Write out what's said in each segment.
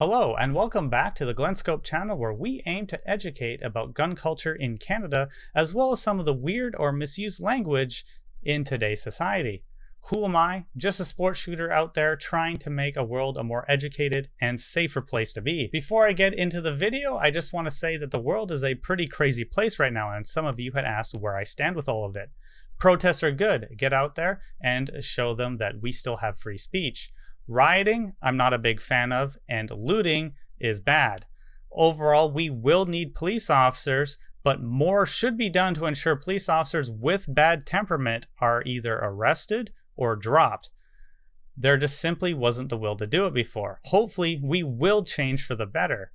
Hello, and welcome back to the Glenscope channel, where we aim to educate about gun culture in Canada, as well as some of the weird or misused language in today's society. Who am I? Just a sports shooter out there trying to make a world a more educated and safer place to be. Before I get into the video, I just want to say that the world is a pretty crazy place right now, and some of you had asked where I stand with all of it. Protests are good. Get out there and show them that we still have free speech. Rioting, I'm not a big fan of, and looting is bad. Overall, we will need police officers, but more should be done to ensure police officers with bad temperament are either arrested or dropped. There just simply wasn't the will to do it before. Hopefully, we will change for the better.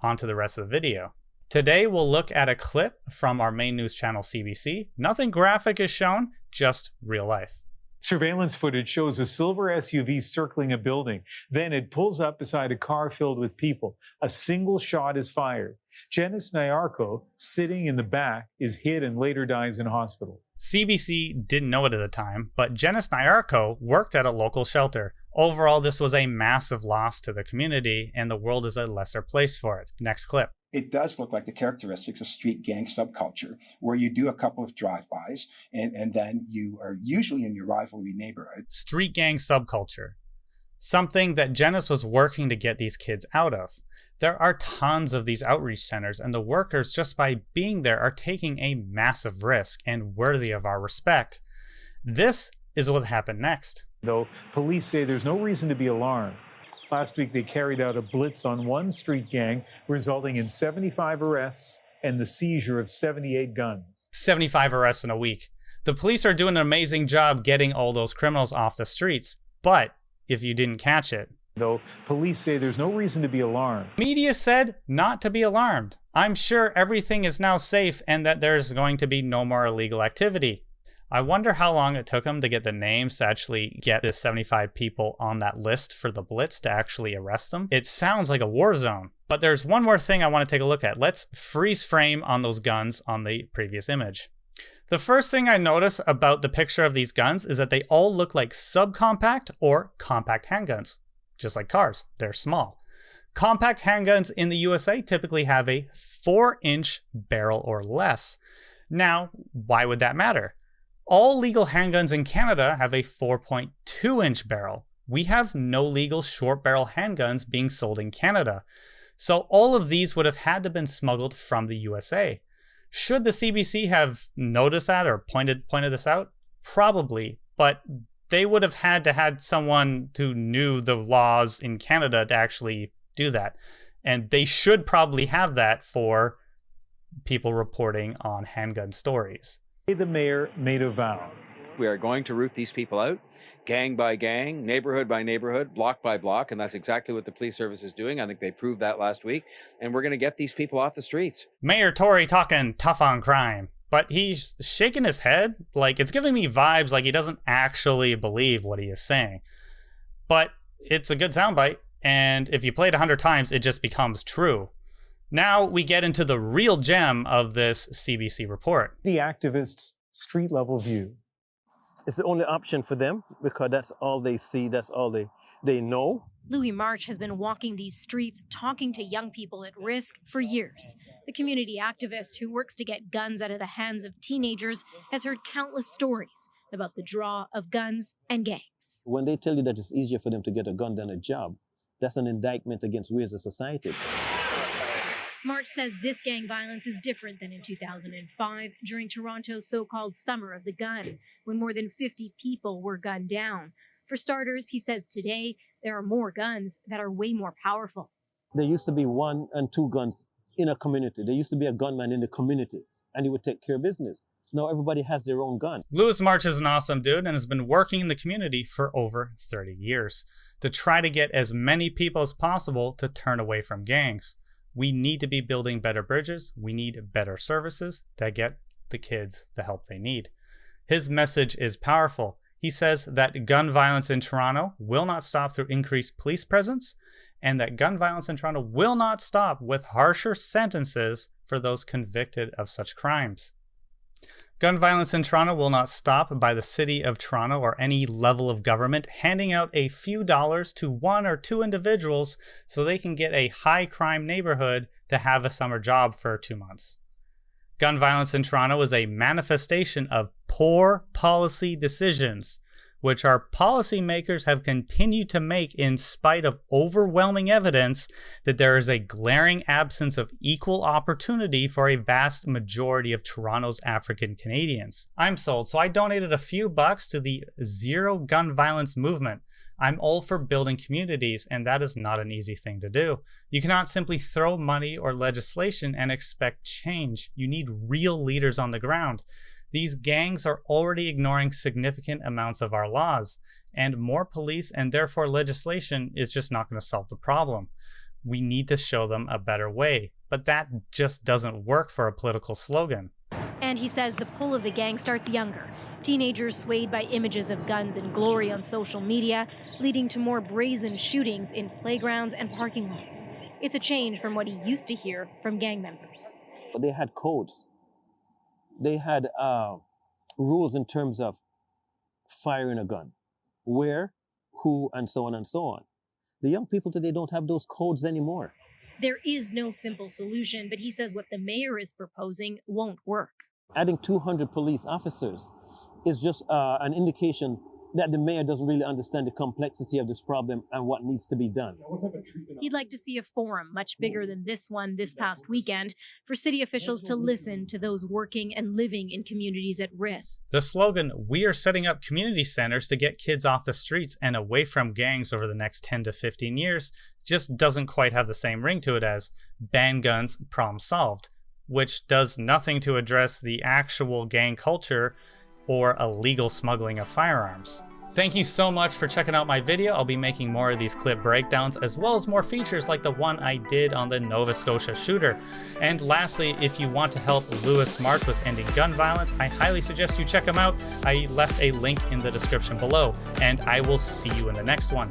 On to the rest of the video. Today, we'll look at a clip from our main news channel, CBC. Nothing graphic is shown, just real life. Surveillance footage shows a silver SUV circling a building. Then it pulls up beside a car filled with people. A single shot is fired. Janice Nyarko, sitting in the back, is hit and later dies in hospital. CBC didn't know it at the time, but Janice Nyarko worked at a local shelter. Overall, this was a massive loss to the community, and the world is a lesser place for it. Next clip. It does look like the characteristics of street gang subculture, where you do a couple of drive-bys and then you are usually in your rivalry neighborhood. Street gang subculture. Something that Janice was working to get these kids out of. There are tons of these outreach centers, and the workers, just by being there, are taking a massive risk and worthy of our respect. This is what happened next. Though police say there's no reason to be alarmed. Last week, they carried out a blitz on one street gang, resulting in 75 arrests and the seizure of 78 guns. 75 arrests in a week. The police are doing an amazing job getting all those criminals off the streets, but if you didn't catch it. Though police say there's no reason to be alarmed. Media said not to be alarmed. I'm sure everything is now safe and that there's going to be no more illegal activity. I wonder how long it took them to get the names to actually get the 75 people on that list for the blitz to actually arrest them. It sounds like a war zone. But there's one more thing I want to take a look at. Let's freeze frame on those guns on the previous image. The first thing I notice about the picture of these guns is that they all look like subcompact or compact handguns. Just like cars, they're small. Compact handguns in the USA typically have a 4-inch barrel or less. Now, why would that matter? All legal handguns in Canada have a 4.2-inch barrel. We have no legal short barrel handguns being sold in Canada. So all of these would have had to have been smuggled from the USA. Should the CBC have noticed that or pointed this out? Probably, but they would have had to had someone who knew the laws in Canada to actually do that. And they should probably have that for people reporting on handgun stories. The mayor made a vow. We are going to root these people out, gang by gang, neighborhood by neighborhood, block by block, and that's exactly what the police service is doing. I think they proved that last week, and we're going to get these people off the streets. Mayor Tory talking tough on crime, but he's shaking his head like it's giving me vibes like he doesn't actually believe what he is saying. But it's a good soundbite, and if you play it 100 times, it just becomes true. Now we get into the real gem of this CBC report. The activists' street-level view. It's the only option for them because that's all they see, that's all they know. Louis March has been walking these streets, talking to young people at risk for years. The community activist who works to get guns out of the hands of teenagers has heard countless stories about the draw of guns and gangs. When they tell you that it's easier for them to get a gun than a job, that's an indictment against we as a society. March says this gang violence is different than in 2005, during Toronto's so-called Summer of the Gun, when more than 50 people were gunned down. For starters, he says today there are more guns that are way more powerful. There used to be 1 and 2 guns in a community. There used to be a gunman in the community, and he would take care of business. Now everybody has their own gun. Louis March is an awesome dude and has been working in the community for over 30 years to try to get as many people as possible to turn away from gangs. We need to be building better bridges. We need better services that get the kids the help they need. His message is powerful. He says that gun violence in Toronto will not stop through increased police presence, and that gun violence in Toronto will not stop with harsher sentences for those convicted of such crimes. Gun violence in Toronto will not stop by the City of Toronto or any level of government handing out a few dollars to one or two individuals so they can get a high-crime neighborhood to have a summer job for 2 months. Gun violence in Toronto is a manifestation of poor policy decisions, which our policymakers have continued to make in spite of overwhelming evidence that there is a glaring absence of equal opportunity for a vast majority of Toronto's African Canadians. I'm sold, so I donated a few bucks to the Zero Gun Violence movement. I'm all for building communities, and that is not an easy thing to do. You cannot simply throw money or legislation and expect change. You need real leaders on the ground. These gangs are already ignoring significant amounts of our laws, and more police and therefore legislation is just not going to solve the problem. We need to show them a better way, but that just doesn't work for a political slogan. And he says the pull of the gang starts younger. Teenagers swayed by images of guns and glory on social media, leading to more brazen shootings in playgrounds and parking lots. It's a change from what he used to hear from gang members. They had codes. They had rules in terms of firing a gun, where, who, and so on and so on. The young people today don't have those codes anymore. There is no simple solution, but he says what the mayor is proposing won't work. Adding 200 police officers is just an indication that the mayor doesn't really understand the complexity of this problem and what needs to be done. He'd like to see a forum much bigger than this one this past weekend for city officials to listen to those working and living in communities at risk. The slogan, "We are setting up community centers to get kids off the streets and away from gangs over the next 10 to 15 years, just doesn't quite have the same ring to it as ban guns, problem solved, which does nothing to address the actual gang culture or illegal smuggling of firearms. Thank you so much for checking out my video. I'll be making more of these clip breakdowns as well as more features like the one I did on the Nova Scotia shooter. And lastly, if you want to help Lewis march with ending gun violence, I highly suggest you check him out. I left a link in the description below, and I will see you in the next one.